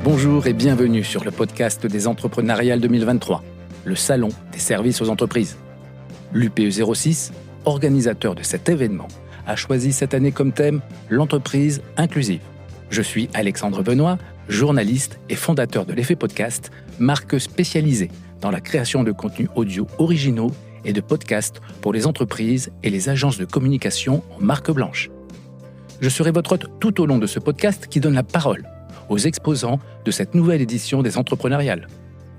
Bonjour et bienvenue sur le podcast des Entrepreneuriales 2023, le salon des services aux entreprises. L'UPE06, organisateur de cet événement, a choisi cette année comme thème l'entreprise inclusive. Je suis Alexandre Benoît, journaliste et fondateur de l'Effet Podcast, marque spécialisée dans la création de contenus audio originaux et de podcasts pour les entreprises et les agences de communication en marque blanche. Je serai votre hôte tout au long de ce podcast qui donne la parole aux exposants de cette nouvelle édition des Entrepreneuriales.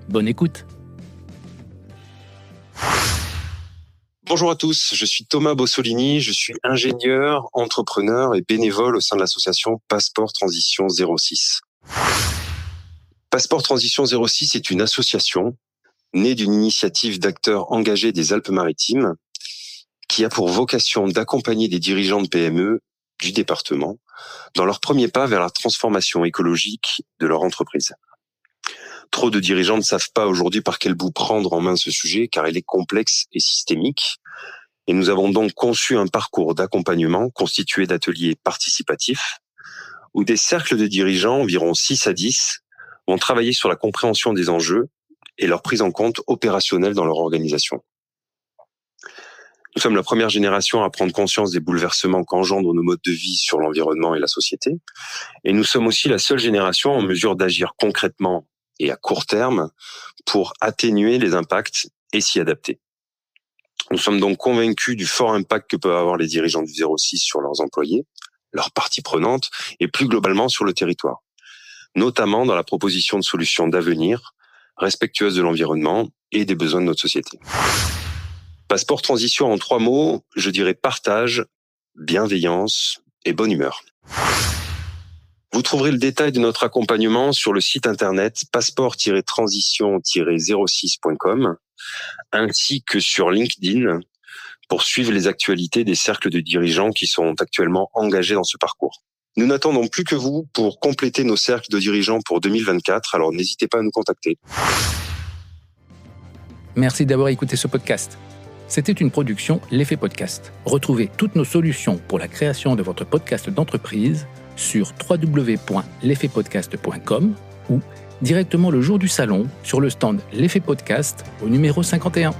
Bonne écoute. Bonjour à tous, je suis Thomas Bossolini, je suis ingénieur, entrepreneur et bénévole au sein de l'association Passeport Transition 06. Passeport Transition 06 est une association née d'une initiative d'acteurs engagés des Alpes-Maritimes qui a pour vocation d'accompagner des dirigeants de PME du département dans leur premier pas vers la transformation écologique de leur entreprise. Trop de dirigeants ne savent pas aujourd'hui par quel bout prendre en main ce sujet car il est complexe et systémique. Et nous avons donc conçu un parcours d'accompagnement constitué d'ateliers participatifs où des cercles de dirigeants, environ 6 à 10, vont travailler sur la compréhension des enjeux et leur prise en compte opérationnelle dans leur organisation. Nous sommes la première génération à prendre conscience des bouleversements qu'engendrent nos modes de vie sur l'environnement et la société. Et nous sommes aussi la seule génération en mesure d'agir concrètement et à court terme pour atténuer les impacts et s'y adapter. Nous sommes donc convaincus du fort impact que peuvent avoir les dirigeants du 06 sur leurs employés, leurs parties prenantes et plus globalement sur le territoire, notamment dans la proposition de solutions d'avenir respectueuses de l'environnement et des besoins de notre société. Passeport Transition en 3 mots, je dirais partage, bienveillance et bonne humeur. Vous trouverez le détail de notre accompagnement sur le site internet passeport-transition-06.com ainsi que sur LinkedIn pour suivre les actualités des cercles de dirigeants qui sont actuellement engagés dans ce parcours. Nous n'attendons plus que vous pour compléter nos cercles de dirigeants pour 2024, alors n'hésitez pas à nous contacter. Merci d'avoir écouté ce podcast. C'était une production L'Effet Podcast. Retrouvez toutes nos solutions pour la création de votre podcast d'entreprise sur www.l'effetpodcast.com ou directement le jour du salon sur le stand L'Effet Podcast au numéro 51.